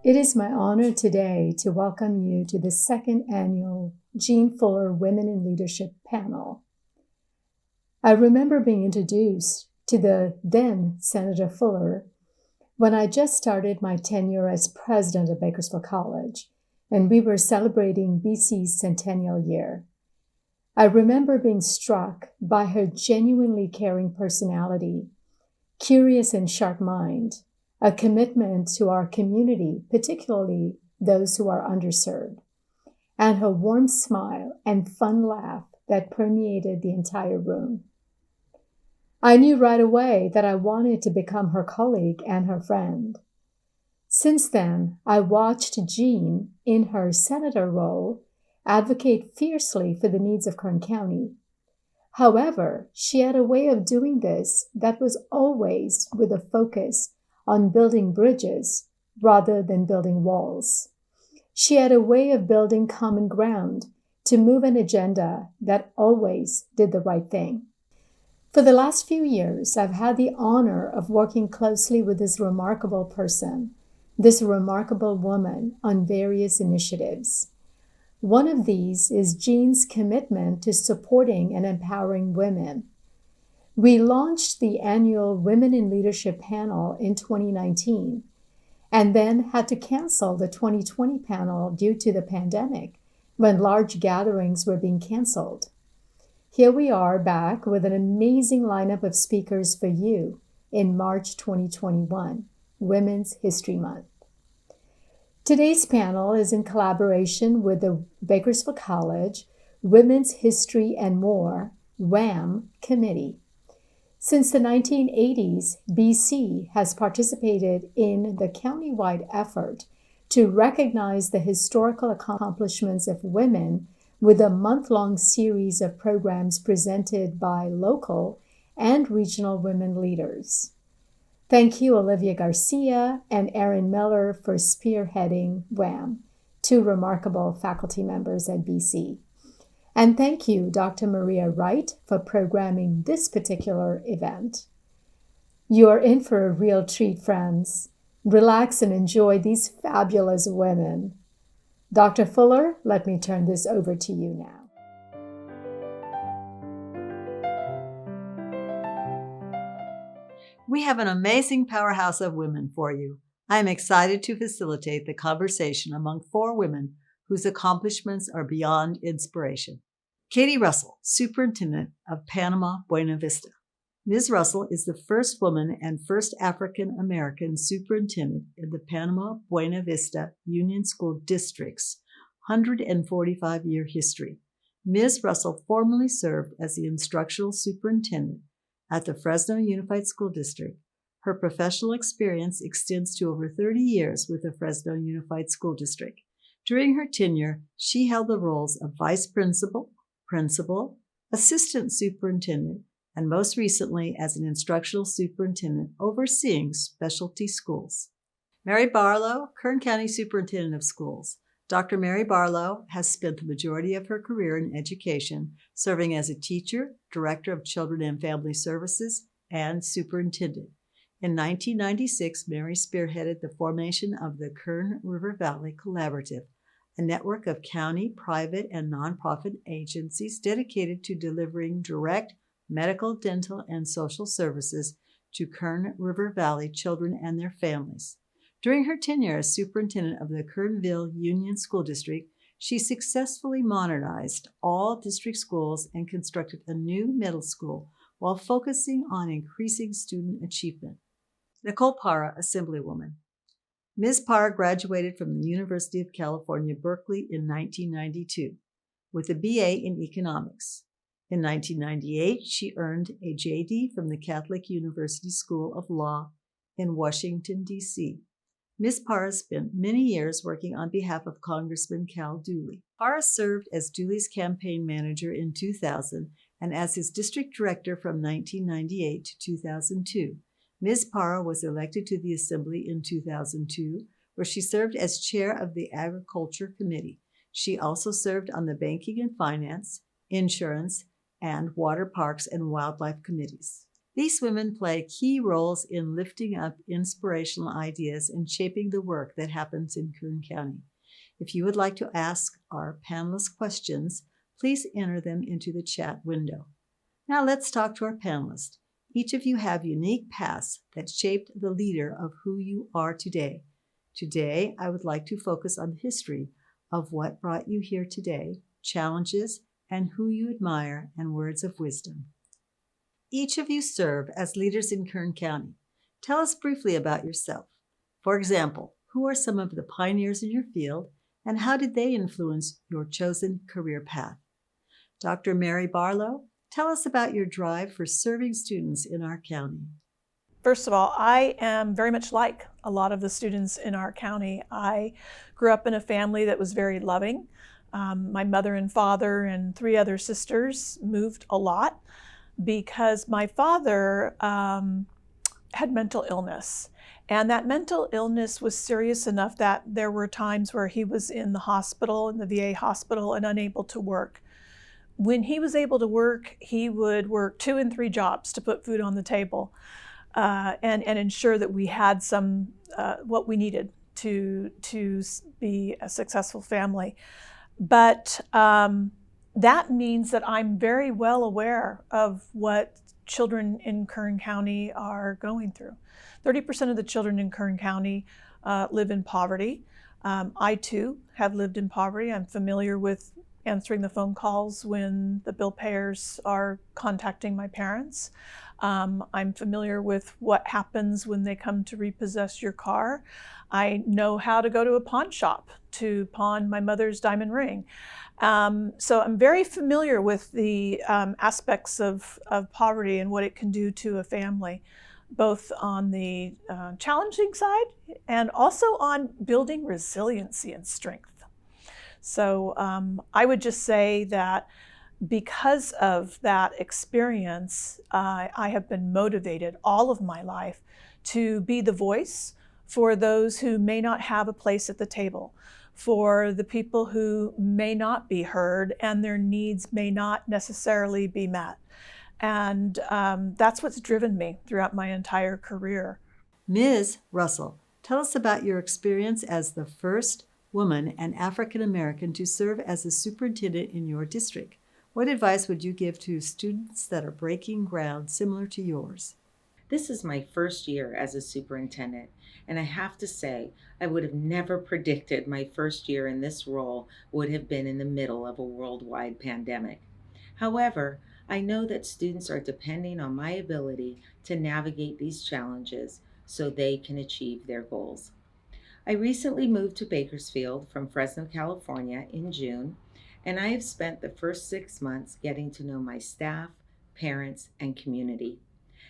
It is my honor today to welcome you to the second annual Jean Fuller Women in Leadership panel. I remember being introduced to the then Senator Fuller when I just started my tenure as president of Bakersfield College, and we were celebrating BC's centennial year. I remember being struck by her genuinely caring personality, curious and sharp mind, a commitment to our community, particularly those who are underserved, and her warm smile and fun laugh that permeated the entire room. I knew right away that I wanted to become her colleague and her friend. Since then, I watched Jean, in her senator role, advocate fiercely for the needs of Kern County. However, she had a way of doing this that was always with a focus on building bridges rather than building walls. She had a way of building common ground to move an agenda that always did the right thing. For the last few years, I've had the honor of working closely with this remarkable person, this remarkable woman, on various initiatives. One of these is Jean's commitment to supporting and empowering women. We launched the annual Women in Leadership panel in 2019, and then had to cancel the 2020 panel due to the pandemic, when large gatherings were being canceled. Here we are back with an amazing lineup of speakers for you in March 2021, Women's History Month. Today's panel is in collaboration with the Bakersfield College Women's History and More, WHAM, Committee. Since the 1980s, BC has participated in the countywide effort to recognize the historical accomplishments of women with a month-long series of programs presented by local and regional women leaders. Thank you, Olivia Garcia and Erin Miller, for spearheading WHAM, two remarkable faculty members at BC. And thank you, Dr. Maria Wright, for programming this particular event. You are in for a real treat, friends. Relax and enjoy these fabulous women. Dr. Fuller, let me turn this over to you now. We have an amazing powerhouse of women for you. I am excited to facilitate the conversation among four women whose accomplishments are beyond inspiration. Katie Russell, Superintendent of Panama-Buena Vista. Ms. Russell is the first woman and first African-American superintendent in the Panama-Buena Vista Union School District's 145-year history. Ms. Russell formerly served as the instructional superintendent at the Fresno Unified School District. Her professional experience extends to over 30 years with the Fresno Unified School District. During her tenure, she held the roles of vice principal, assistant superintendent, and most recently as an instructional superintendent overseeing specialty schools. Mary Barlow, Kern County Superintendent of Schools. Dr. Mary Barlow has spent the majority of her career in education, serving as a teacher, director of children and family services, and superintendent. In 1996, Mary spearheaded the formation of the Kern River Valley Collaborative, a network of county, private, and nonprofit agencies dedicated to delivering direct medical, dental, and social services to Kern River Valley children and their families. During her tenure as superintendent of the Kernville Union School District, she successfully modernized all district schools and constructed a new middle school while focusing on increasing student achievement. Nicole Parra, Assemblywoman. Ms. Parra graduated from the University of California, Berkeley in 1992 with a BA in economics. In 1998, she earned a JD from the Catholic University School of Law in Washington, D.C. Ms. Parra spent many years working on behalf of Congressman Cal Dooley. Parra served as Dooley's campaign manager in 2000 and as his district director from 1998 to 2002. Ms. Parra was elected to the Assembly in 2002, where she served as chair of the Agriculture Committee. She also served on the Banking and Finance, Insurance, and Water, Parks, and Wildlife Committees. These women play key roles in lifting up inspirational ideas and shaping the work that happens in Kern County. If you would like to ask our panelists questions, please enter them into the chat window. Now let's talk to our panelists. Each of you have unique paths that shaped the leader of who you are today. Today, I would like to focus on the history of what brought you here today, challenges, and who you admire, and words of wisdom. Each of you serve as leaders in Kern County. Tell us briefly about yourself. For example, who are some of the pioneers in your field, and how did they influence your chosen career path? Dr. Mary Barlow, tell us about your drive for serving students in our county. First of all, I am very much like a lot of the students in our county. I grew up in a family that was very loving. My mother and father and 3 other sisters moved a lot because my father had mental illness. And that mental illness was serious enough that there were times where he was in the hospital, in the VA hospital, and unable to work. When he was able to work, he would work 2 and 3 jobs to put food on the table and ensure that we had some what we needed to be a successful family. But that means that I'm very well aware of what children in Kern County are going through. 30% of the children in Kern County live in poverty. I too have lived in poverty. I'm familiar with answering the phone calls when the bill payers are contacting my parents. I'm familiar with what happens when they come to repossess your car. I know how to go to a pawn shop to pawn my mother's diamond ring. So I'm very familiar with the aspects of poverty and what it can do to a family, both on the challenging side and also on building resiliency and strength. So I would just say that because of that experience, I have been motivated all of my life to be the voice for those who may not have a place at the table, for the people who may not be heard and their needs may not necessarily be met. And that's what's driven me throughout my entire career. Ms. Russell, tell us about your experience as the first woman and African American to serve as a superintendent in your district. What advice would you give to students that are breaking ground similar to yours? This is my first year as a superintendent, and I have to say, I would have never predicted my first year in this role would have been in the middle of a worldwide pandemic. However, I know that students are depending on my ability to navigate these challenges so they can achieve their goals. I recently moved to Bakersfield from Fresno, California in June, and I have spent the first 6 months getting to know my staff, parents, and community.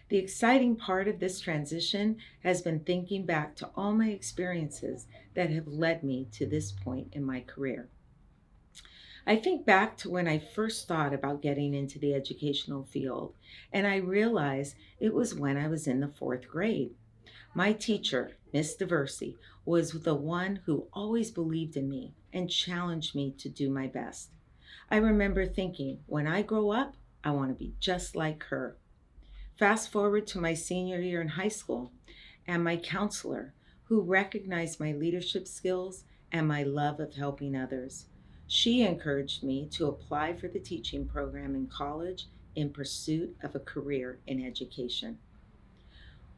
The exciting part of this transition has been thinking back to all my experiences that have led me to this point in my career. I think back to when I first thought about getting into the educational field, and I realized it was when I was in the 4th grade. My teacher, Miss Diversey, was the one who always believed in me and challenged me to do my best. I remember thinking, when I grow up, I want to be just like her. Fast forward to my senior year in high school, and my counselor, who recognized my leadership skills and my love of helping others. She encouraged me to apply for the teaching program in college in pursuit of a career in education.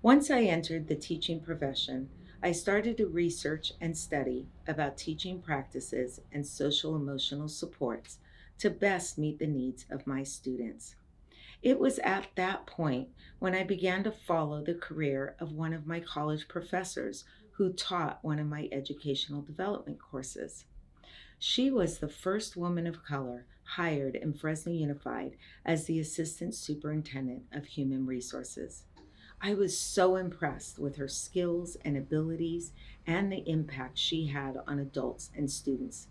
Once I entered the teaching profession, I started to research and study about teaching practices and social emotional supports to best meet the needs of my students. It was at that point when I began to follow the career of one of my college professors who taught one of my educational development courses. She was the first woman of color hired in Fresno Unified as the Assistant Superintendent of Human Resources. I was so impressed with her skills and abilities and the impact she had on adults and students.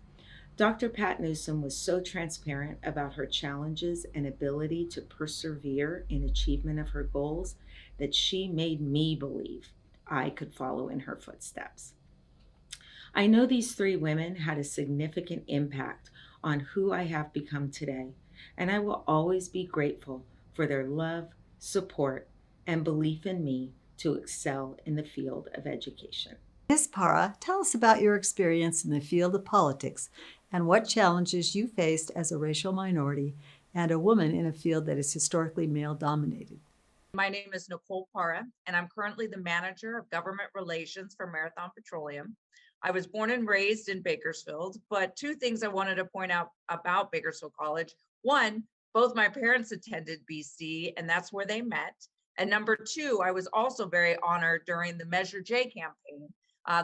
Dr. Pat Newsom was so transparent about her challenges and ability to persevere in achievement of her goals that she made me believe I could follow in her footsteps. I know these 3 women had a significant impact on who I have become today, and I will always be grateful for their love, support, and belief in me to excel in the field of education. Ms. Parra, tell us about your experience in the field of politics and what challenges you faced as a racial minority and a woman in a field that is historically male-dominated. My name is Nicole Parra, and I'm currently the manager of government relations for Marathon Petroleum. I was born and raised in Bakersfield, but two things I wanted to point out about Bakersfield College. One, both my parents attended BC, and that's where they met. And number two, I was also very honored during the Measure J campaign.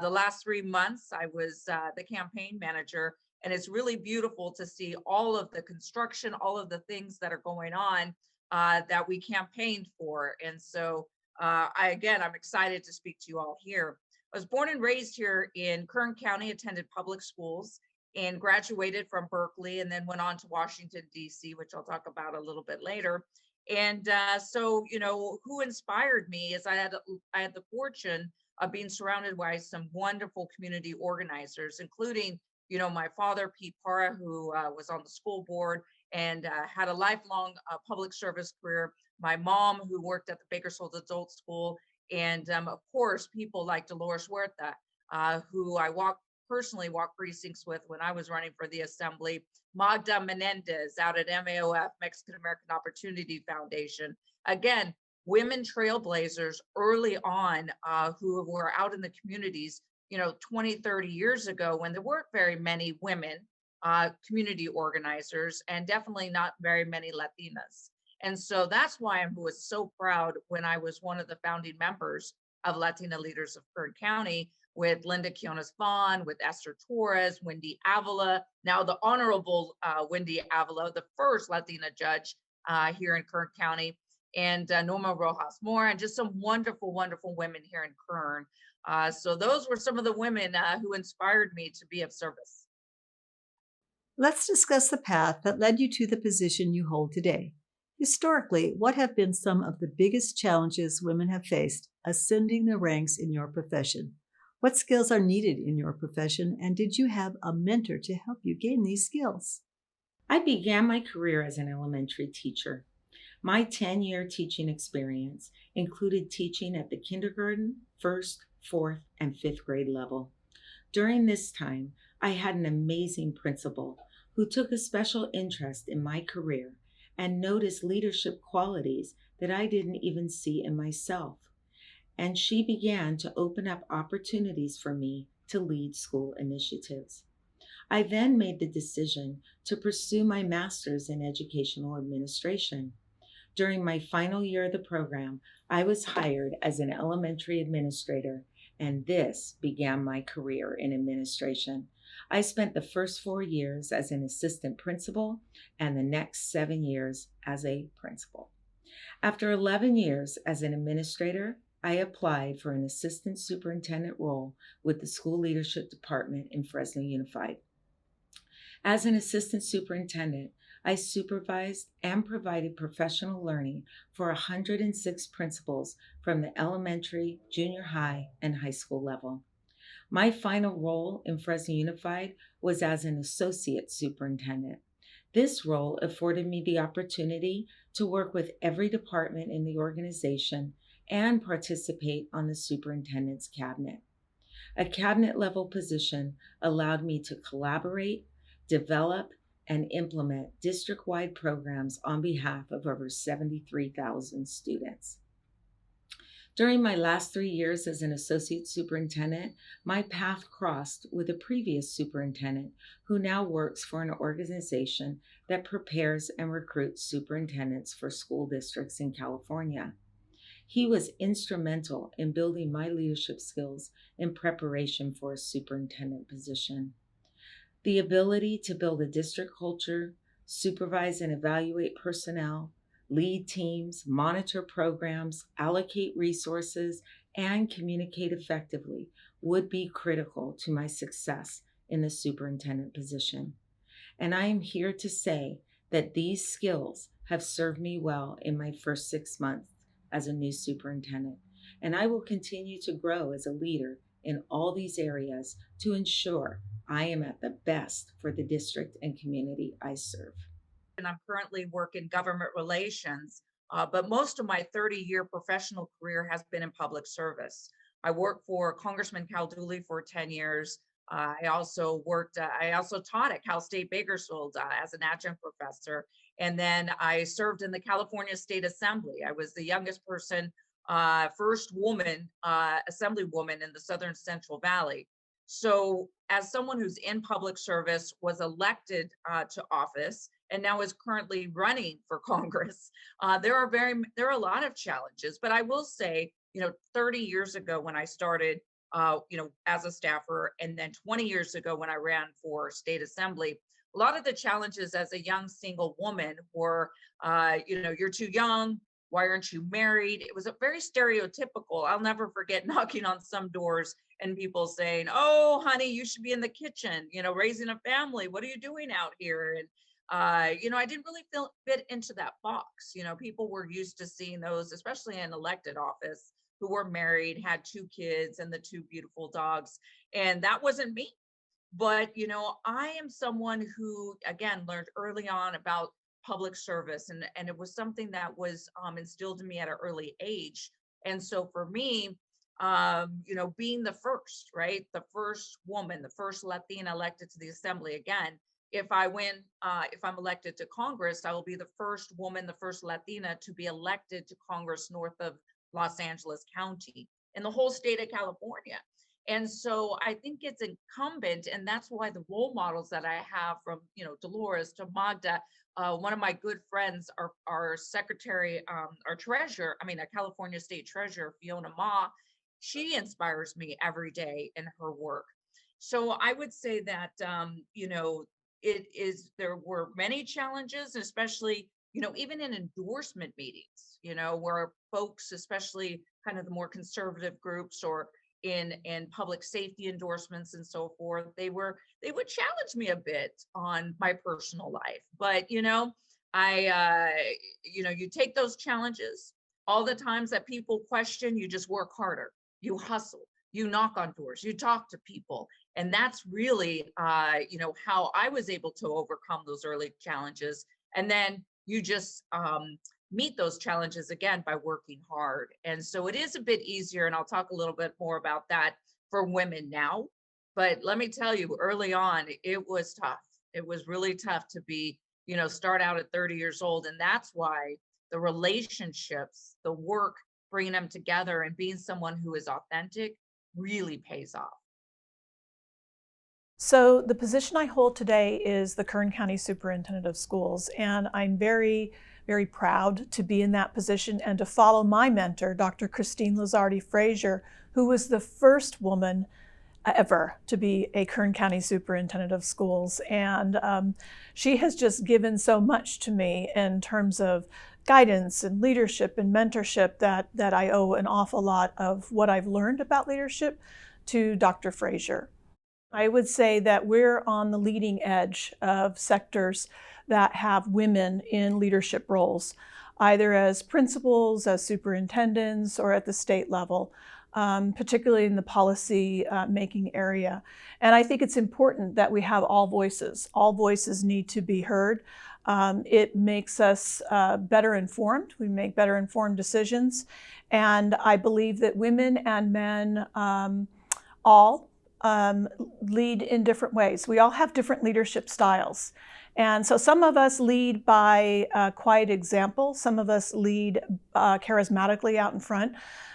The last 3 months, I was the campaign manager, and it's really beautiful to see all of the construction, all of the things that are going on that we campaigned for. And so I'm excited to speak to you all here. I was born and raised here in Kern County, attended public schools, and graduated from Berkeley, and then went on to Washington, D.C., which I'll talk about a little bit later. And who inspired me is I had the fortune of being surrounded by some wonderful community organizers, including, my father, Pete Parra, who was on the school board and had a lifelong public service career. My mom, who worked at the Bakersfield Adult School, and of course, people like Dolores Huerta, who I personally walked precincts with when I was running for the assembly. Magda Menendez out at MAOF, Mexican American Opportunity Foundation. Again, women trailblazers early on who were out in the communities, 20, 30 years ago when there weren't very many women community organizers, and definitely not very many Latinas. And so that's why I was so proud when I was one of the founding members of Latina Leaders of Kern County, with Linda Quiones Vaughn, with Esther Torres, Wendy Avila, now the Honorable Wendy Avila, the first Latina judge here in Kern County, and Norma Rojas Moore, and just some wonderful, wonderful women here in Kern. So those were some of the women who inspired me to be of service. Let's discuss the path that led you to the position you hold today. Historically, what have been some of the biggest challenges women have faced ascending the ranks in your profession? What skills are needed in your profession, and did you have a mentor to help you gain these skills? I began my career as an elementary teacher. My 10-year teaching experience included teaching at the kindergarten, 1st, 4th, and 5th grade level. During this time, I had an amazing principal who took a special interest in my career and noticed leadership qualities that I didn't even see in myself. And she began to open up opportunities for me to lead school initiatives. I then made the decision to pursue my master's in educational administration. During my final year of the program, I was hired as an elementary administrator, and this began my career in administration. I spent the first 4 years as an assistant principal and the next 7 years as a principal. After 11 years as an administrator, I applied for an assistant superintendent role with the school leadership department in Fresno Unified. As an assistant superintendent, I supervised and provided professional learning for 106 principals from the elementary, junior high, and high school level. My final role in Fresno Unified was as an associate superintendent. This role afforded me the opportunity to work with every department in the organization and participate on the superintendent's cabinet. A cabinet-level position allowed me to collaborate, develop, and implement district-wide programs on behalf of over 73,000 students. During my last 3 years as an associate superintendent, my path crossed with a previous superintendent who now works for an organization that prepares and recruits superintendents for school districts in California. He was instrumental in building my leadership skills in preparation for a superintendent position. The ability to build a district culture, supervise and evaluate personnel, lead teams, monitor programs, allocate resources, and communicate effectively would be critical to my success in the superintendent position. And I am here to say that these skills have served me well in my first 6 months as a new superintendent, and I will continue to grow as a leader in all these areas to ensure I am at the best for the district and community I serve. And I'm currently working government relations But most of my 30-year professional career has been in public service. I worked for Congressman Calduli for 10 years. I also taught at Cal State Bakersfield as an adjunct professor. And then I served in the California State Assembly. I was the youngest person, first woman, assemblywoman in the Southern Central Valley. So as someone who's in public service, was elected to office, and now is currently running for Congress, there are a lot of challenges. But I will say, 30 years ago when I started, as a staffer, and then 20 years ago when I ran for state assembly, a lot of the challenges as a young single woman were, you're too young. Why aren't you married? It was a very stereotypical. I'll never forget knocking on some doors and people saying, "Oh, honey, you should be in the kitchen, raising a family. What are you doing out here?" And I didn't really fit into that box. People were used to seeing those, especially in elected office, who were married, had 2 kids and the 2 beautiful dogs. And that wasn't me. But, I am someone who, again, learned early on about public service. And it was something that was instilled in me at an early age. And so for me, being the first, right? The first woman, the first Latina elected to the assembly. Again, if I'm elected to Congress, I will be the first woman, the first Latina to be elected to Congress north of Los Angeles County in the whole state of California. And so I think it's incumbent, and that's why the role models that I have from, Dolores to Magda, one of my good friends, our secretary, our treasurer, a California state treasurer, Fiona Ma, she inspires me every day in her work. So I would say that, there were many challenges, especially, even in endorsement meetings, where folks, especially kind of the more conservative groups or in public safety endorsements and so forth, they would challenge me a bit on my personal life. But, you take those challenges. All the times that people question, you just work harder, you hustle, you knock on doors, you talk to people. And that's really, how I was able to overcome those early challenges. And then you just meet those challenges again by working hard. And so it is a bit easier. And I'll talk a little bit more about that for women now. But let me tell you, early on, it was tough. It was really tough to be, start out at 30 years old. And that's why the relationships, the work, bringing them together and being someone who is authentic really pays off. So the position I hold today is the Kern County Superintendent of Schools, and I'm very, very proud to be in that position and to follow my mentor, Dr. Christine Lizardi Frazier, who was the first woman ever to be a Kern County Superintendent of Schools. And she has just given so much to me in terms of guidance and leadership and mentorship that I owe an awful lot of what I've learned about leadership to Dr. Frazier. I would say that we're on the leading edge of sectors that have women in leadership roles, either as principals, as superintendents, or at the state level, particularly in the policy making area. And I think it's important that we have all voices. All voices need to be heard. It makes us better informed. We make better informed decisions. And I believe that women and men all lead in different ways. We all have different leadership styles. And so some of us lead by quiet example. Some of us lead charismatically out in front.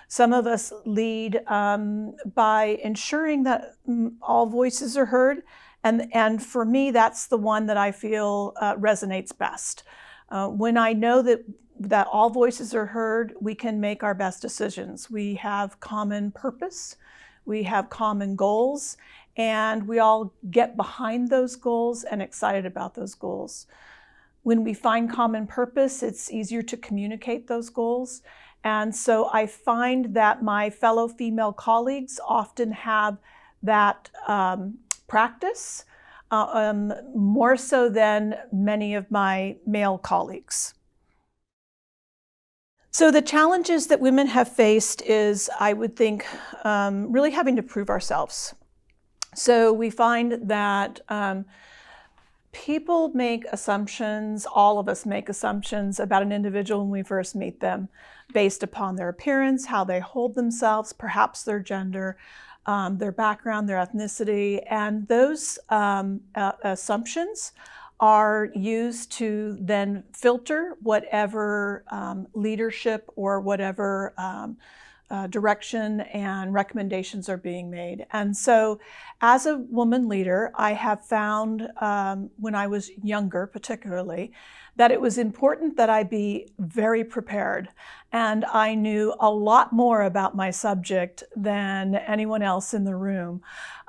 Some of us lead by ensuring that all voices are heard. And for me, that's the one that I feel resonates best. When I know that all voices are heard, we can make our best decisions. We have common purpose. We have common goals, and we all get behind those goals and excited about those goals. When we find common purpose, it's easier to communicate those goals. And so I find that my fellow female colleagues often have that practice more so than many of my male colleagues. So the challenges that women have faced is, I would think, really having to prove ourselves. So we find that People make assumptions, all of us make assumptions about an individual when we first meet them based upon their appearance, how they hold themselves, perhaps their gender, their background, their ethnicity, and those assumptions are used to then filter whatever leadership or whatever direction and recommendations are being made. And so as a woman leader, I have found when I was younger particularly, that it was important that I be very prepared. And I knew a lot more about my subject than anyone else in the room,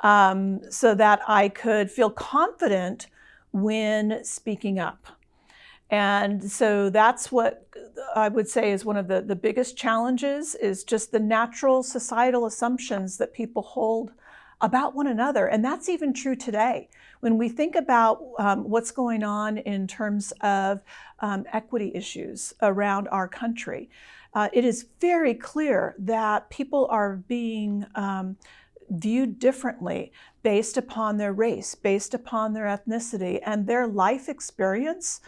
so that I could feel confident when speaking up. And so that's what I would say is one of the biggest challenges, is just the natural societal assumptions that people hold about one another. And that's even true today. When we think about what's going on in terms of equity issues around our country, it is very clear that people are being viewed differently based upon their race, based upon their ethnicity, and their life experience.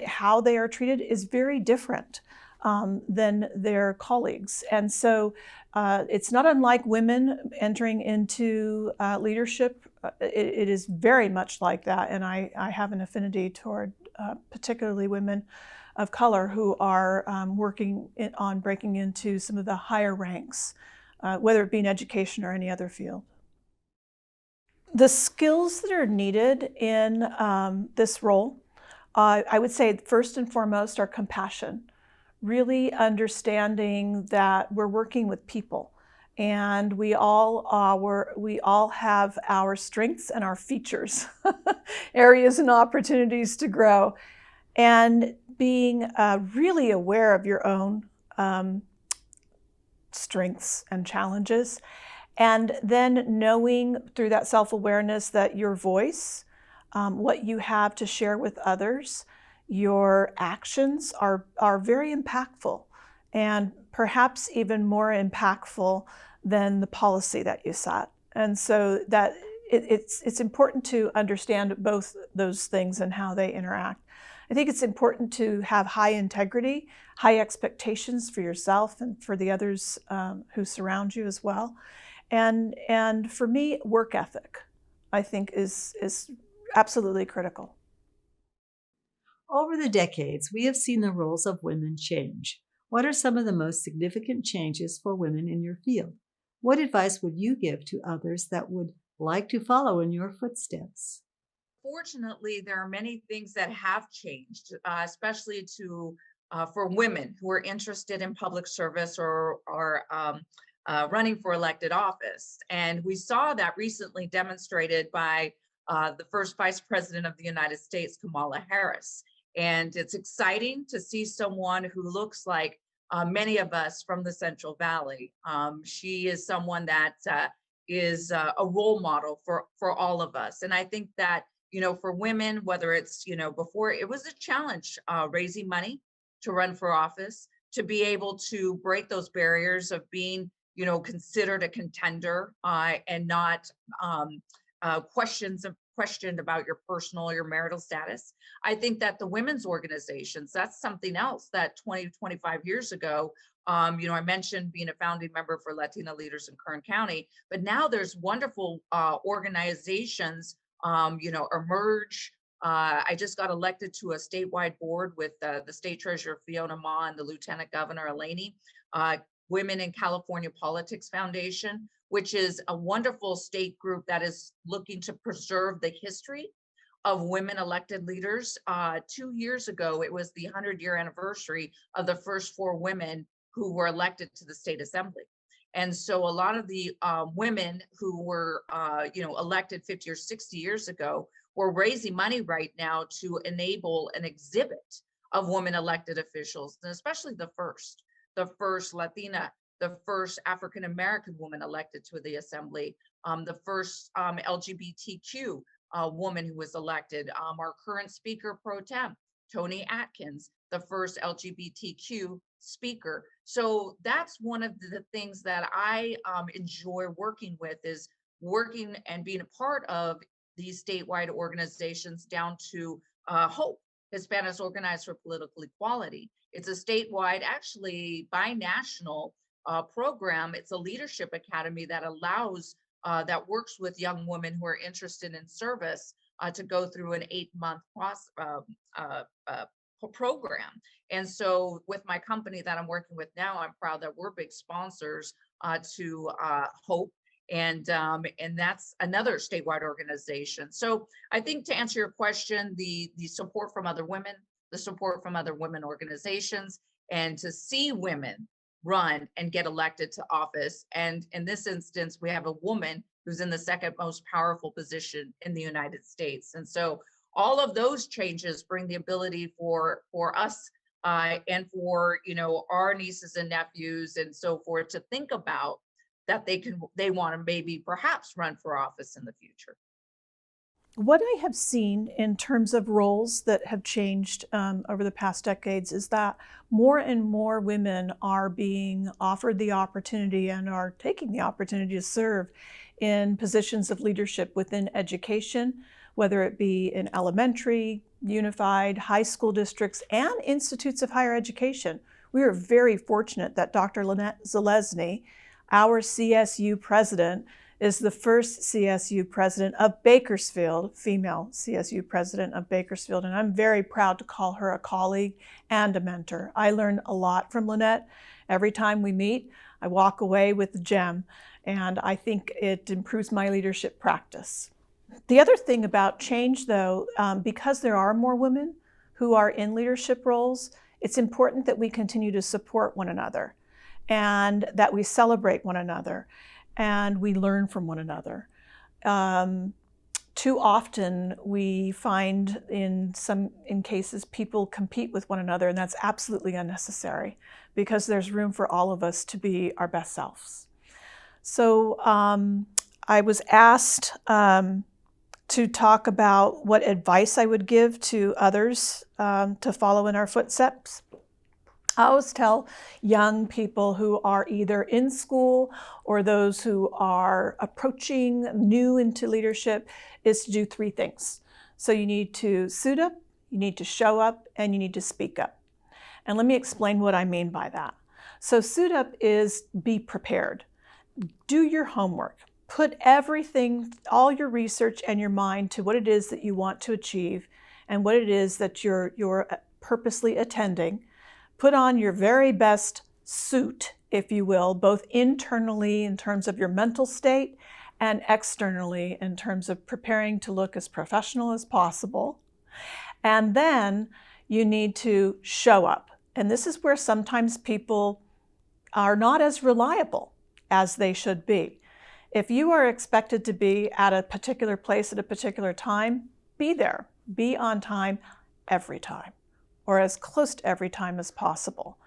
How they are treated is very different than their colleagues. And so it's not unlike women entering into leadership. It is very much like that. And I have an affinity toward particularly women of color who are working on breaking into some of the higher ranks, whether it be in education or any other field. The skills that are needed in this role, I would say first and foremost are compassion, really understanding that we're working with people, and we all have our strengths and our features, areas and opportunities to grow, and being really aware of your own strengths and challenges, and then knowing through that self-awareness that your voice, what you have to share with others, your actions are very impactful, and perhaps even more impactful than the policy that you set. And so that it's important to understand both those things and how they interact. I think it's important to have high integrity, high expectations for yourself and for the others who surround you as well. And for me, work ethic, I think, is absolutely critical. Over the decades, we have seen the roles of women change. What are some of the most significant changes for women in your field? What advice would you give to others that would like to follow in your footsteps? Fortunately, there are many things that have changed, especially for women who are interested in public service or running for elected office. And we saw that recently demonstrated by the first Vice President of the United States, Kamala Harris. And it's exciting to see someone who looks like many of us from the Central Valley. She is someone that is a role model for all of us. And I think that, for women, whether it's, before it was a challenge raising money to run for office, to be able to break those barriers of being, considered a contender and not questioned about your personal or your marital status. I think that the women's organizations, that's something else that 20, 25 years ago, I mentioned being a founding member for Latina Leaders in Kern County, but now there's wonderful organizations, Emerge. I just got elected to a statewide board with the state treasurer, Fiona Ma, and the lieutenant governor, Eleni. Women in California Politics Foundation, which is a wonderful state group that is looking to preserve the history of women elected leaders. 2 years ago, it was the 100-year anniversary of the first 4 women who were elected to the state assembly. And so a lot of the women who were, elected 50 or 60 years ago were raising money right now to enable an exhibit of women elected officials, and especially the first Latina, the first African-American woman elected to the assembly, the first LGBTQ woman who was elected, our current speaker pro tem, Tony Atkins, the first LGBTQ speaker. So that's one of the things that I enjoy working with, is working and being a part of these statewide organizations down to HOPE, Hispanics Organized for Political Equality. It's a statewide, actually binational program. It's a leadership academy that allows, that works with young women who are interested in service to go through an 8-month program. And so with my company that I'm working with now, I'm proud that we're big sponsors to HOPE. And that's another statewide organization. So I think to answer your question, the support from other women, the support from other women organizations, and to see women run and get elected to office. And in this instance, we have a woman who's in the second most powerful position in the United States. And so all of those changes bring the ability for us and for, you know, our nieces and nephews and so forth to think about that they want to maybe perhaps run for office in the future. What I have seen in terms of roles that have changed over the past decades is that more and more women are being offered the opportunity and are taking the opportunity to serve in positions of leadership within education, whether it be in elementary, unified, high school districts, and institutes of higher education. We are very fortunate that Dr. Lynette Zalesny, our CSU president, is the first CSU president of Bakersfield, female CSU president of Bakersfield, and I'm very proud to call her a colleague and a mentor. I learn a lot from Lynette. Every time we meet, I walk away with a gem, and I think it improves my leadership practice. The other thing about change, though, because there are more women who are in leadership roles, it's important that we continue to support one another and that we celebrate one another and we learn from one another. Too often we find in cases people compete with one another, and that's absolutely unnecessary because there's room for all of us to be our best selves. So I was asked to talk about what advice I would give to others to follow in our footsteps. I always tell young people who are either in school or those who are approaching new into leadership is to do 3 things. So you need to suit up, you need to show up, and you need to speak up. And let me explain what I mean by that. So suit up is be prepared. Do your homework. Put everything, all your research and your mind to what it is that you want to achieve and what it is that you're purposely attending. Put on your very best suit, if you will, both internally in terms of your mental state and externally in terms of preparing to look as professional as possible. And then you need to show up. And this is where sometimes people are not as reliable as they should be. If you are expected to be at a particular place at a particular time, be there. Be on time every time, or as close to every time as possible.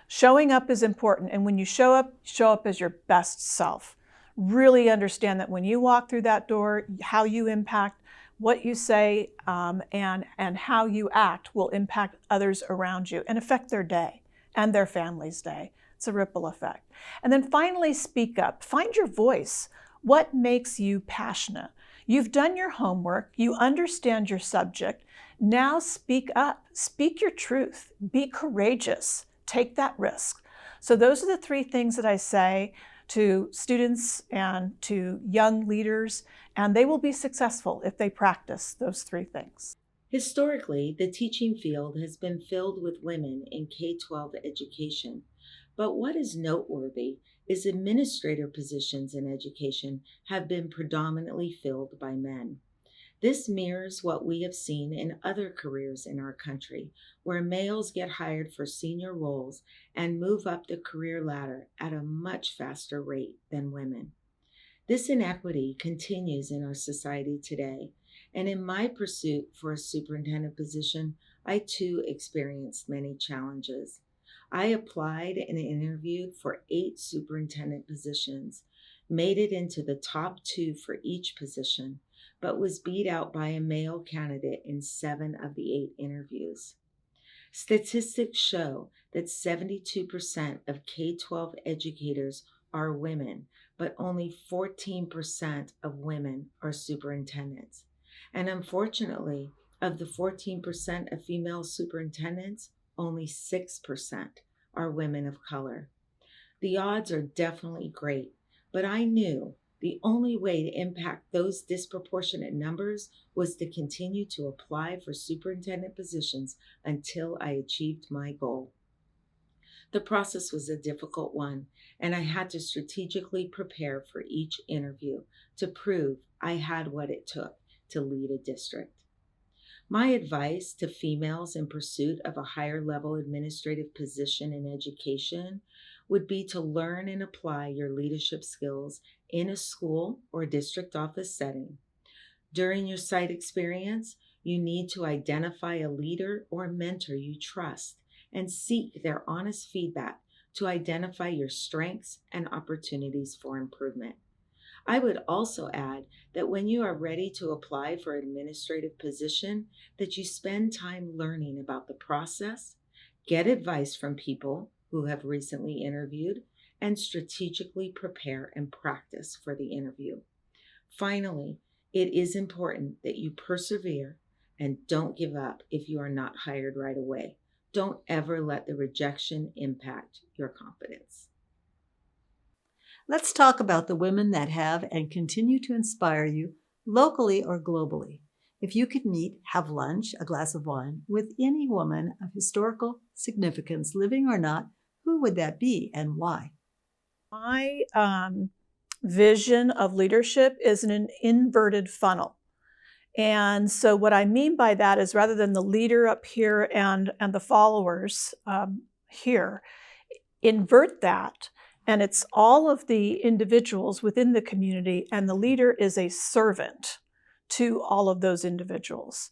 Showing up is important, and when you show up as your best self. Really understand that when you walk through that door, how you impact, what you say, and how you act will impact others around you and affect their day and their family's day. It's a ripple effect. And then finally, speak up. Find your voice. What makes you passionate? You've done your homework. You understand your subject. Now speak up. Speak your truth. Be courageous. Take that risk. So those are the 3 things that I say to students and to young leaders, and they will be successful if they practice those 3 things. Historically, the teaching field has been filled with women in K-12 education. But what is noteworthy is administrator positions in education have been predominantly filled by men. This mirrors what we have seen in other careers in our country, where males get hired for senior roles and move up the career ladder at a much faster rate than women. This inequity continues in our society today, and in my pursuit for a superintendent position, I too experienced many challenges. I applied and interviewed for 8 superintendent positions, made it into the top 2 for each position, but was beat out by a male candidate in 7 of the 8 interviews. Statistics show that 72% of K-12 educators are women, but only 14% of women are superintendents. And unfortunately, of the 14% of female superintendents, only 6% are women of color. The odds are definitely great, but I knew the only way to impact those disproportionate numbers was to continue to apply for superintendent positions until I achieved my goal. The process was a difficult one, and I had to strategically prepare for each interview to prove I had what it took to lead a district. My advice to females in pursuit of a higher level administrative position in education would be to learn and apply your leadership skills in a school or district office setting. During your site experience, you need to identify a leader or mentor you trust and seek their honest feedback to identify your strengths and opportunities for improvement. I would also add that when you are ready to apply for an administrative position, that you spend time learning about the process, get advice from people who have recently interviewed, and strategically prepare and practice for the interview. Finally, it is important that you persevere and don't give up if you are not hired right away. Don't ever let the rejection impact your confidence. Let's talk about the women that have and continue to inspire you locally or globally. If you could meet, have lunch, a glass of wine with any woman of historical significance, living or not, who would that be and why? My vision of leadership is an inverted funnel. And so what I mean by that is rather than the leader up here and the followers here, invert that. And it's all of the individuals within the community, and the leader is a servant to all of those individuals.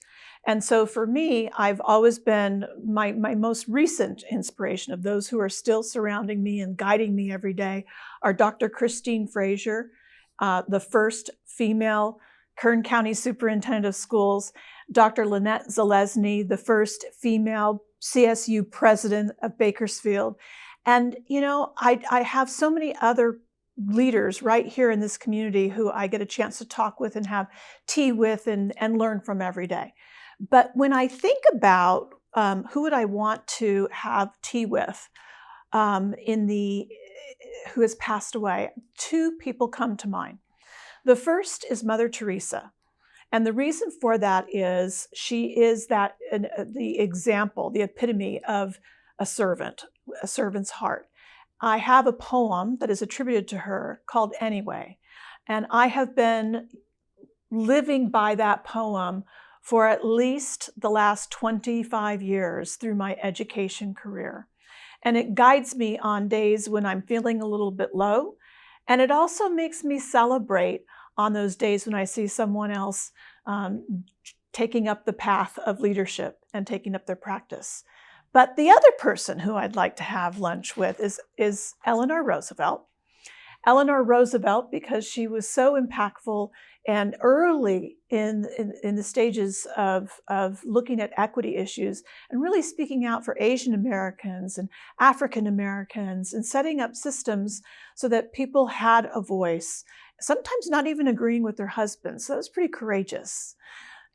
And so for me, I've always been my most recent inspiration of those who are still surrounding me and guiding me every day are Dr. Christine Frazier, the first female Kern County Superintendent of Schools, Dr. Lynette Zalesny, the first female CSU president of Bakersfield. And, you know, I have so many other leaders right here in this community who I get a chance to talk with and have tea with and learn from every day. But when I think about who would I want to have tea with who has passed away, two people come to mind. The first is Mother Teresa. And the reason for that is she is the example, the epitome of a servant's heart. I have a poem that is attributed to her called Anyway. And I have been living by that poem for at least the last 25 years through my education career. And it guides me on days when I'm feeling a little bit low. And it also makes me celebrate on those days when I see someone else taking up the path of leadership and taking up their practice. But the other person who I'd like to have lunch with is Eleanor Roosevelt. Eleanor Roosevelt, because she was so impactful and early in the stages of looking at equity issues and really speaking out for Asian Americans and African Americans and setting up systems so that people had a voice, sometimes not even agreeing with their husbands. So that was pretty courageous.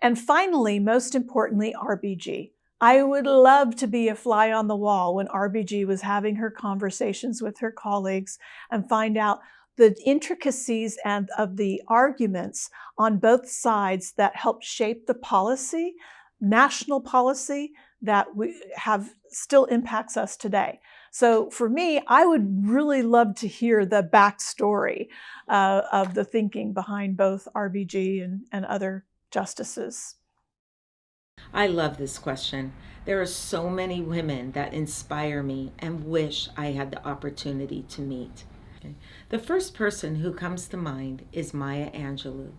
And finally, most importantly, RBG. I would love to be a fly on the wall when RBG was having her conversations with her colleagues and find out the intricacies and of the arguments on both sides that helped shape the policy, national policy that we have still impacts us today. So for me, I would really love to hear the backstory of the thinking behind both RBG and other justices. I love this question. There are so many women that inspire me and wish I had the opportunity to meet. The first person who comes to mind is Maya Angelou,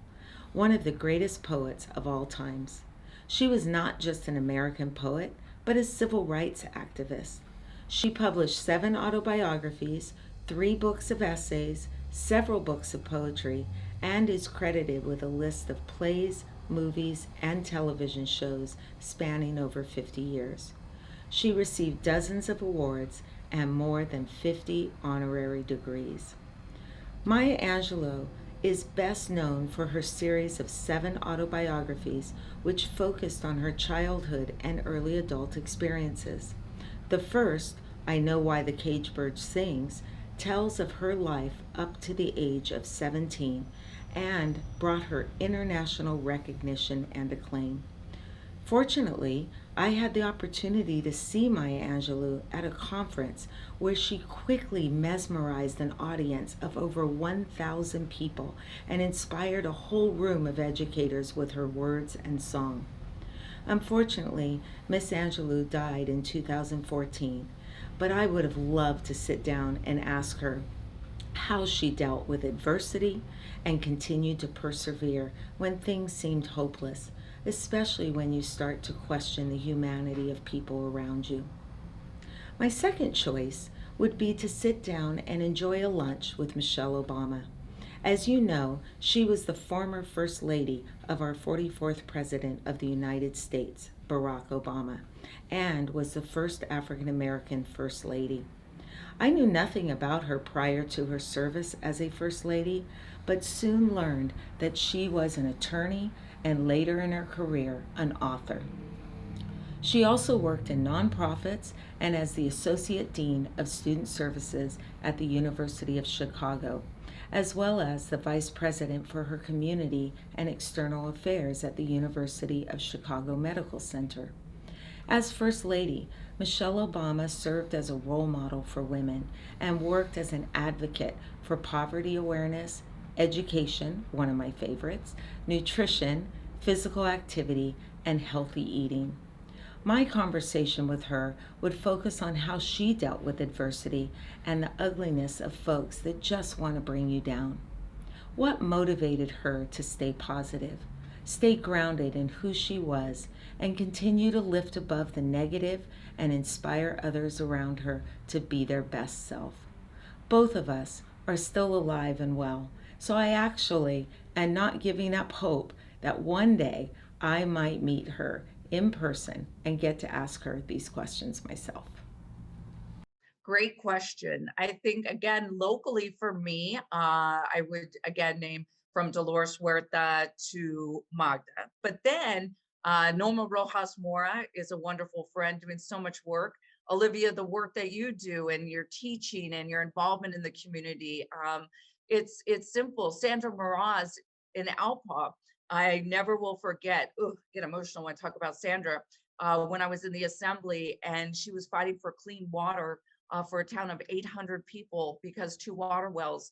one of the greatest poets of all times. She was not just an American poet, but a civil rights activist. She published 7 autobiographies, 3 books of essays, several books of poetry, and is credited with a list of plays, movies, and television shows spanning over 50 years. She received dozens of awards and more than 50 honorary degrees. Maya Angelou is best known for her series of 7 autobiographies, which focused on her childhood and early adult experiences. The first, I Know Why the Cage Bird Sings, tells of her life up to the age of 17 and brought her international recognition and acclaim. Fortunately, I had the opportunity to see Maya Angelou at a conference where she quickly mesmerized an audience of over 1,000 people and inspired a whole room of educators with her words and song. Unfortunately, Miss Angelou died in 2014, but I would have loved to sit down and ask her how she dealt with adversity and continued to persevere when things seemed hopeless, especially when you start to question the humanity of people around you. My second choice would be to sit down and enjoy a lunch with Michelle Obama. As you know, she was the former First Lady of our 44th President of the United States, Barack Obama, and was the first African American First Lady. I knew nothing about her prior to her service as a First Lady, but soon learned that she was an attorney and later in her career, an author. She also worked in nonprofits and as the Associate Dean of Student Services at the University of Chicago, as well as the Vice President for her Community and External Affairs at the University of Chicago Medical Center. As First Lady, Michelle Obama served as a role model for women and worked as an advocate for poverty awareness, education, one of my favorites, nutrition, physical activity, and healthy eating. My conversation with her would focus on how she dealt with adversity and the ugliness of folks that just want to bring you down. What motivated her to stay positive, stay grounded in who she was, and continue to lift above the negative and inspire others around her to be their best self? Both of us are still alive and well, so I actually am not giving up hope that one day I might meet her in person and get to ask her these questions myself. Great question. I think, again, locally for me, I would again name from Dolores Huerta to Magda. But then Norma Rojas Mora is a wonderful friend doing so much work. Olivia, the work that you do and your teaching and your involvement in the community, it's simple. Sandra Moraz in Alpa, I never will forget. Get emotional when I talk about Sandra. When I was in the assembly and she was fighting for clean water for a town of 800 people because 2 water wells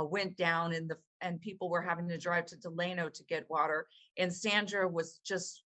went down and people were having to drive to Delano to get water. And Sandra was just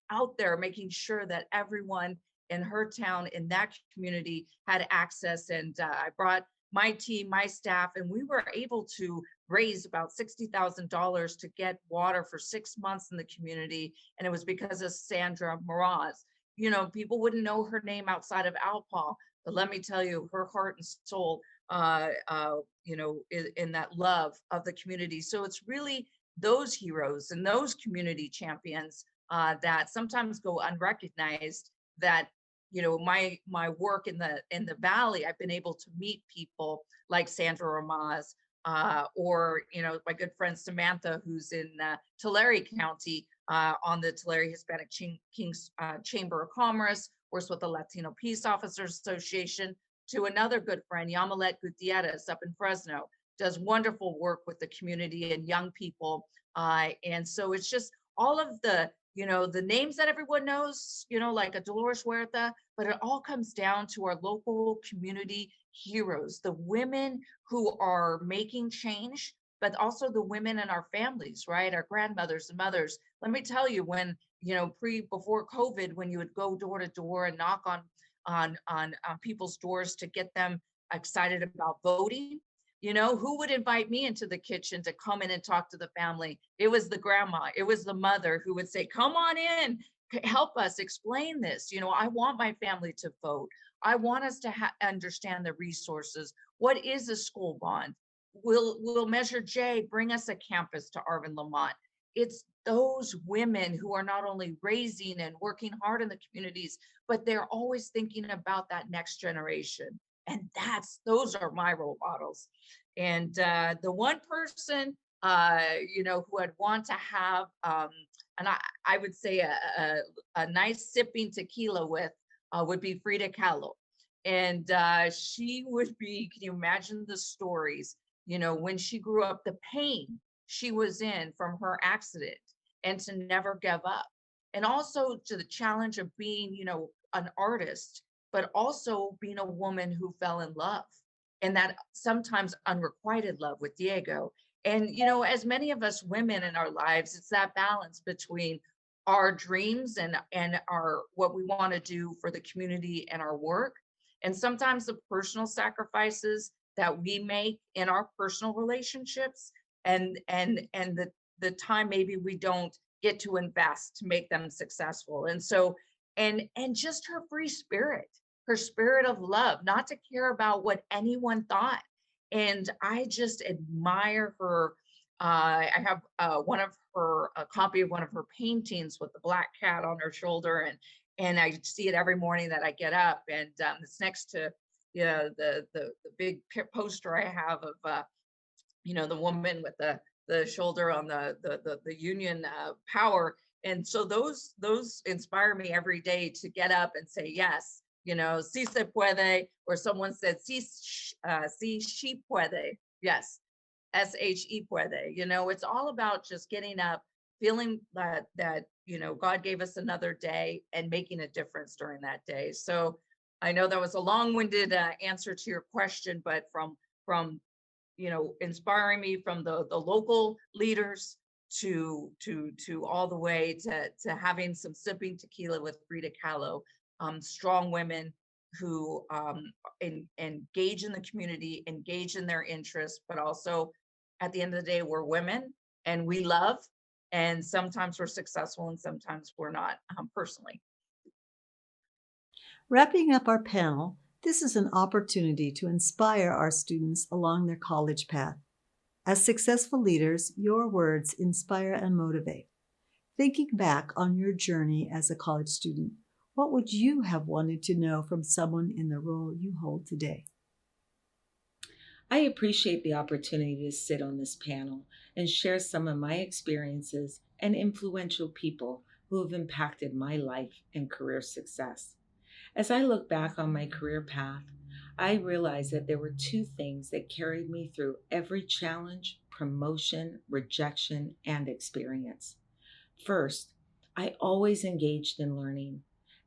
out there making sure that everyone in her town, in that community, had access. And I brought my team, my staff, and we were able to raise about $60,000 to get water for 6 months in the community. And it was because of Sandra Moraz. You know, people wouldn't know her name outside of Alpa, but let me tell you, her heart and soul, in that love of the community. So it's really those heroes and those community champions that sometimes go unrecognized. That my work in the valley, I've been able to meet people like Sandra Ramaz, or my good friend Samantha, who's in Tulare County on the Tulare Hispanic Kings Chamber of Commerce, works with the Latino Peace Officers Association, to another good friend, Yamilet Gutierrez up in Fresno, does wonderful work with the community and young people. And so it's just all of the names that everyone knows, like a Dolores Huerta, but it all comes down to our local community heroes, the women who are making change, but also the women in our families, right? Our grandmothers and mothers. Let me tell you, when, before COVID, when you would go door to door and knock on people's doors to get them excited about voting, who would invite me into the kitchen to come in and talk to the family? It was the grandma, it was the mother who would say, come on in, help us explain this. I want my family to vote. I want us to understand the resources. What is a school bond? Will Measure J bring us a campus to Arvin Lamont? It's those women who are not only raising and working hard in the communities, but they're always thinking about that next generation. And those are my role models. And the one person who I'd want to have, and I would say a nice sipping tequila with would be Frida Kahlo. And she would be, can you imagine the stories, when she grew up, the pain she was in from her accident, and to never give up. And also to the challenge of being, an artist, but also being a woman who fell in love, and that sometimes unrequited love with Diego. And, as many of us women in our lives, it's that balance between our dreams and our what we want to do for the community and our work. And sometimes the personal sacrifices that we make in our personal relationships, and the time maybe we don't get to invest to make them successful. And so, and just her spirit of love, not to care about what anyone thought. And I just admire her. I have a copy of one of her paintings with the black cat on her shoulder, and I see it every morning that I get up, and it's next to the big poster I have of the woman with the shoulder on the Union power. And so those inspire me every day to get up and say yes. Si se puede, or someone said si she puede. Yes, she puede. It's all about just getting up, feeling that God gave us another day and making a difference during that day. So I know that was a long-winded answer to your question, but from inspiring me from the local leaders to all the way to having some sipping tequila with Frida Kahlo, strong women who engage in the community, engage in their interests, but also at the end of the day, we're women and we love, and sometimes we're successful and sometimes we're not, personally. Wrapping up our panel, this is an opportunity to inspire our students along their college path. As successful leaders, your words inspire and motivate. Thinking back on your journey as a college student, what would you have wanted to know from someone in the role you hold today? I appreciate the opportunity to sit on this panel and share some of my experiences and influential people who have impacted my life and career success. As I look back on my career path, I realized that there were two things that carried me through every challenge, promotion, rejection, and experience. First, I always engaged in learning,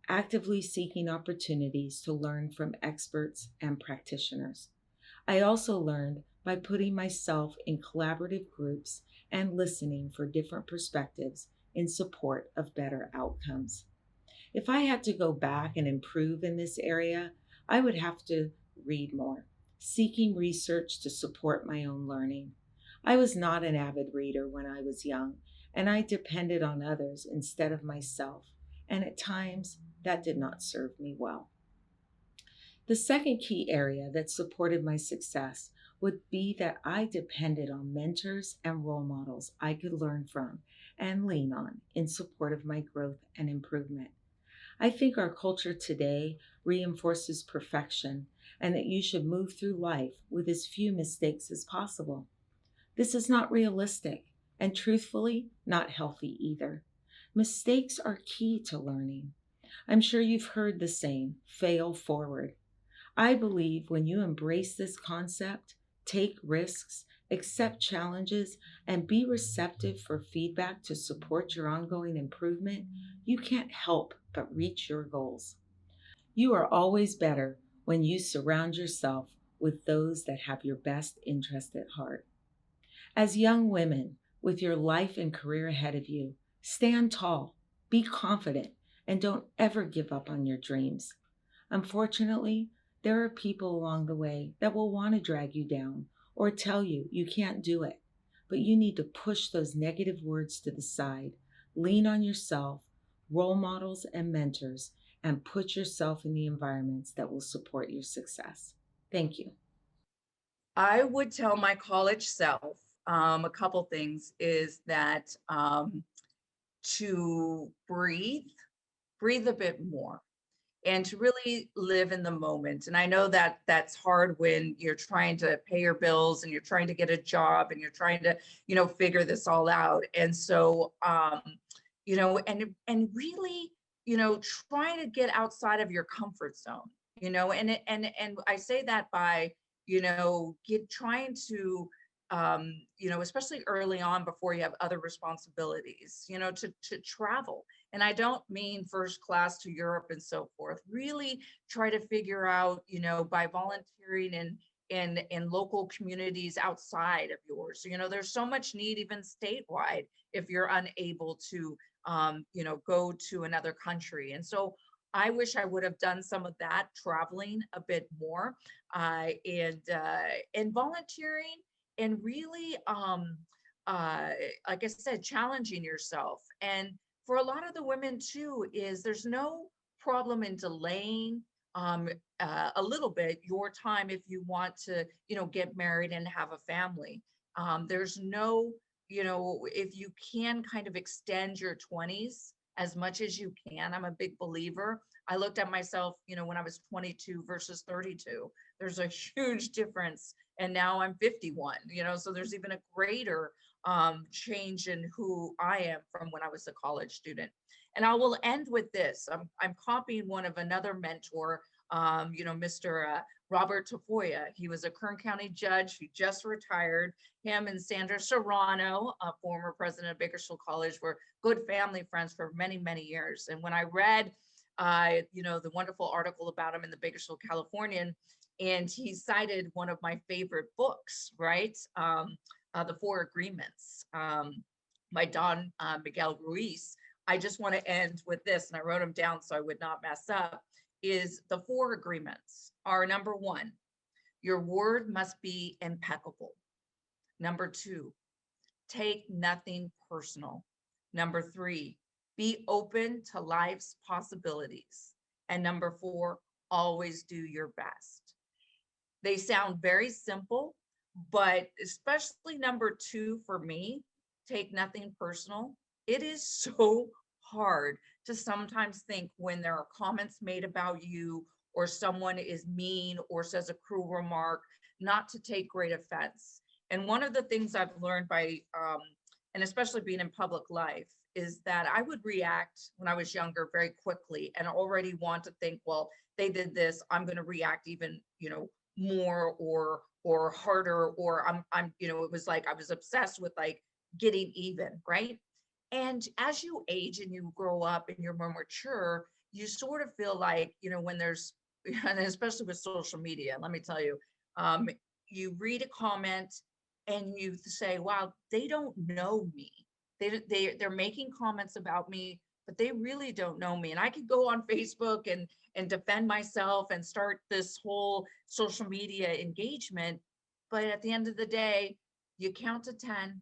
actively seeking opportunities to learn from experts and practitioners. I also learned by putting myself in collaborative groups and listening for different perspectives in support of better outcomes. If I had to go back and improve in this area, I would have to read more, seeking research to support my own learning. I was not an avid reader when I was young, and I depended on others instead of myself, and at times that did not serve me well. The second key area that supported my success would be that I depended on mentors and role models I could learn from and lean on in support of my growth and improvement. I think our culture today reinforces perfection and that you should move through life with as few mistakes as possible. This is not realistic and truthfully not healthy either. Mistakes are key to learning. I'm sure you've heard the saying, fail forward. I believe when you embrace this concept, take risks, accept challenges, and be receptive for feedback to support your ongoing improvement, you can't help but reach your goals. You are always better when you surround yourself with those that have your best interest at heart. As young women with your life and career ahead of you, stand tall, be confident, and don't ever give up on your dreams. Unfortunately, there are people along the way that will want to drag you down or tell you you can't do it, but you need to push those negative words to the side, lean on yourself, role models and mentors, and put yourself in the environments that will support your success. Thank you. I would tell my college self a couple things is that to breathe a bit more. and to really live in the moment. And I know that that's hard when you're trying to pay your bills and you're trying to get a job and you're trying to, figure this all out. And so, and really, trying to get outside of your comfort zone, and I say that by, trying to, especially early on before you have other responsibilities, to travel. And I don't mean first class to Europe and so forth. Really try to figure out, by volunteering in local communities outside of yours. There's so much need even statewide if you're unable to, go to another country. And so I wish I would have done some of that traveling a bit more, and volunteering, and really, like I said, challenging yourself. And for a lot of the women too, is there's no problem in delaying a little bit your time if you want to, get married and have a family. There's no, if you can kind of extend your 20s as much as you can. I'm a big believer. I looked at myself, when I was 22 versus 32. There's a huge difference. And now I'm 51, so there's even a greater change in who I am from when I was a college student. And I will end with this. I'm copying one of another mentor, Mr. Robert Tafoya. He was a Kern County judge who just retired. Him and Sandra Serrano, a former president of Bakersfield College, were good family friends for many, many years. And when I read, the wonderful article about him in the Bakersfield Californian, and he cited one of my favorite books, right? The Four Agreements, by Don Miguel Ruiz. I just want to end with this, and I wrote them down so I would not mess up, is the Four Agreements are: number one, your word must be impeccable. Number two, take nothing personal. Number three, be open to life's possibilities. And number four, always do your best. They sound very simple, but especially number two for me, take nothing personal. It is so hard to sometimes think when there are comments made about you, or someone is mean or says a cruel remark, not to take great offense. And one of the things I've learned by, and especially being in public life, is that I would react when I was younger very quickly and already want to think, well, they did this, I'm going to react even, more or harder, or I'm, it was like I was obsessed with like getting even, right? And as you age and you grow up and you're more mature, you sort of feel like, when there's, and especially with social media, let me tell you, you read a comment and you say, wow, they don't know me. They're making comments about me, but they really don't know me. And I could go on Facebook and defend myself and start this whole social media engagement. But at the end of the day, you count to 10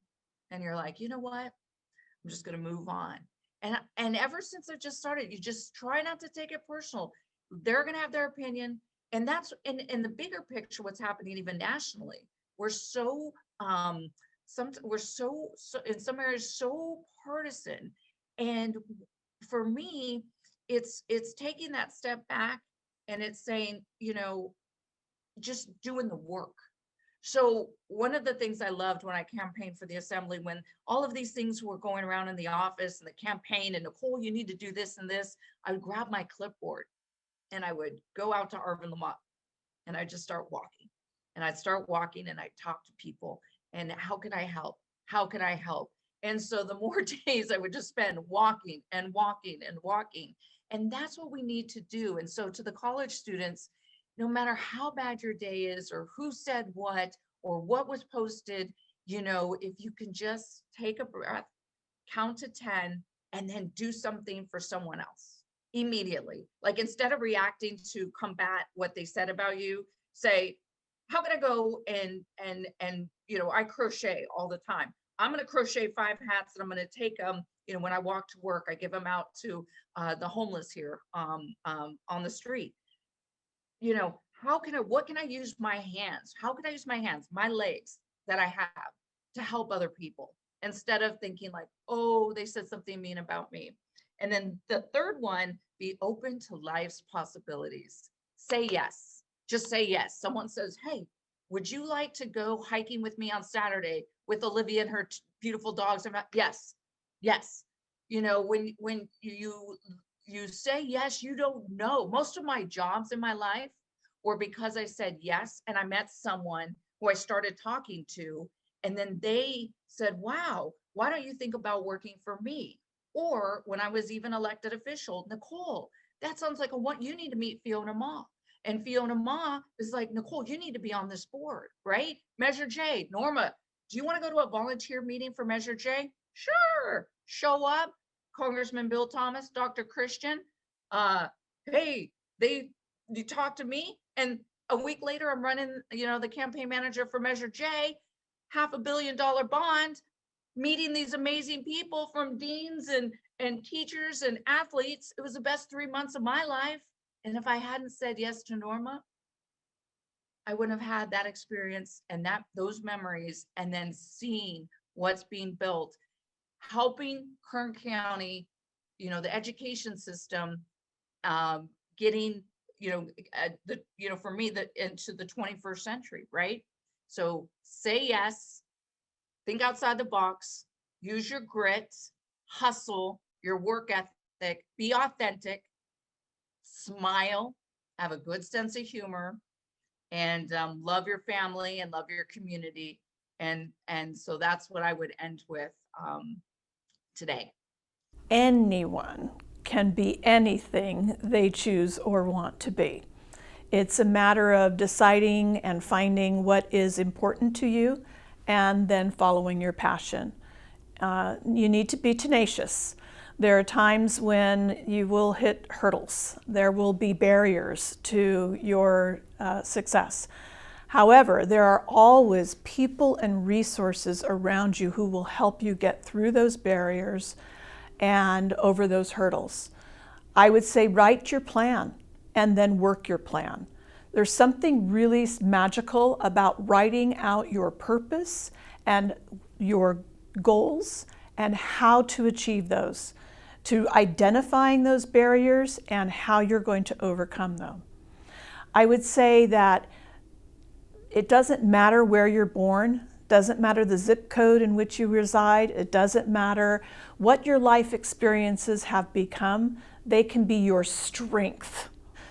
and you're like, you know what? I'm just going to move on. And ever since I just started, you just try not to take it personal. They're going to have their opinion. And that's in the bigger picture, what's happening even nationally. We're so, we're so in some areas so partisan. And for me, it's taking that step back and it's saying, just doing the work. So one of the things I loved when I campaigned for the assembly, when all of these things were going around in the office and the campaign, and Nicole, you need to do this and this, I would grab my clipboard and I would go out to Arvin Lamont and I'd just start walking. And I'd start walking and I'd talk to people. And how can I help? How can I help? And so the more days I would just spend walking and walking and walking. And that's what we need to do. And so to the college students, no matter how bad your day is or who said what or what was posted, if you can just take a breath, count to 10, and then do something for someone else immediately. Like instead of reacting to combat what they said about you, say, how can I go and I crochet all the time. I'm going to crochet 5 hats and I'm going to take them, when I walk to work, I give them out to the homeless here on the street. What can I use my hands? How can I use my hands, my legs that I have to help other people, instead of thinking like, oh, they said something mean about me. And then the third one, be open to life's possibilities. Say yes. Just say yes. Someone says, hey, would you like to go hiking with me on Saturday with Olivia and her beautiful dogs? Yes, yes. You know, when you say yes, you don't know. Most of my jobs in my life were because I said yes, and I met someone who I started talking to, and then they said, wow, why don't you think about working for me? Or when I was even elected official, Nicole, that sounds like you need to meet Fiona Ma. And Fiona Ma is like, Nicole, you need to be on this board, right? Measure J, Norma, do you want to go to a volunteer meeting for Measure J? Sure. Show up. Congressman Bill Thomas, Dr. Christian. Hey, you talk to me, and a week later, I'm running, the campaign manager for Measure J, $500 million bond, meeting these amazing people from deans and teachers and athletes. It was the best 3 months of my life. And if I hadn't said yes to Norma, I wouldn't have had that experience and those memories, and then seeing what's being built, helping Kern County, the education system, getting, for me, into the 21st century, right? So say yes, think outside the box, use your grit, hustle, your work ethic, be authentic, smile, have a good sense of humor, and love your family and love your community. And so that's what I would end with today. Anyone can be anything they choose or want to be. It's a matter of deciding and finding what is important to you and then following your passion. You need to be tenacious. There are times when you will hit hurdles. There will be barriers to your success. However, there are always people and resources around you who will help you get through those barriers and over those hurdles. I would say write your plan and then work your plan. There's something really magical about writing out your purpose and your goals and how to achieve those, to identifying those barriers and how you're going to overcome them. I would say that it doesn't matter where you're born, doesn't matter the zip code in which you reside, it doesn't matter what your life experiences have become, they can be your strength.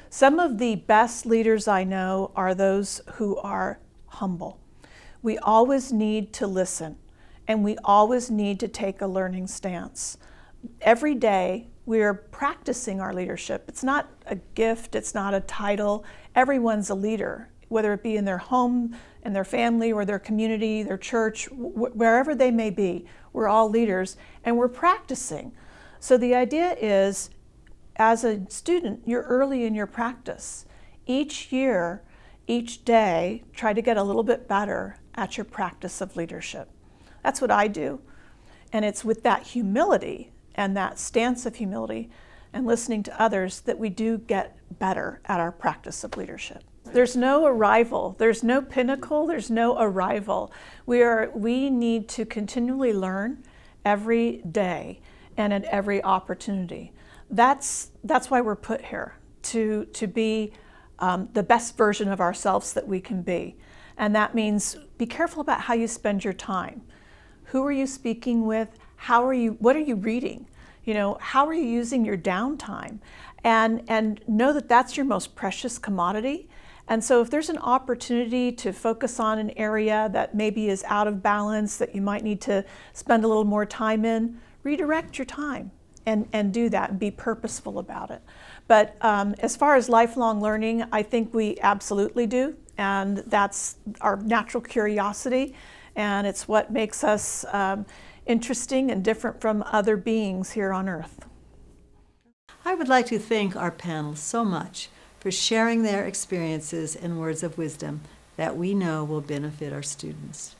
Some of the best leaders I know are those who are humble. We always need to listen, and we always need to take a learning stance. Every day, we're practicing our leadership. It's not a gift, it's not a title. Everyone's a leader, whether it be in their home, in their family, or their community, their church, wherever they may be. We're all leaders, and we're practicing. So the idea is, as a student, you're early in your practice. Each year, each day, try to get a little bit better at your practice of leadership. That's what I do. And it's with that humility and that stance of humility and listening to others that we do get better at our practice of leadership. There's no arrival, there's no pinnacle, there's no arrival. We need to continually learn every day and at every opportunity. That's why we're put here, to be the best version of ourselves that we can be. And that means be careful about how you spend your time. Who are you speaking with? What are you reading? How are you using your downtime? And know that that's your most precious commodity. And so if there's an opportunity to focus on an area that maybe is out of balance, that you might need to spend a little more time in, redirect your time and do that and be purposeful about it. But as far as lifelong learning, I think we absolutely do. And that's our natural curiosity. And it's what makes us interesting and different from other beings here on Earth. I would like to thank our panel so much for sharing their experiences and words of wisdom that we know will benefit our students.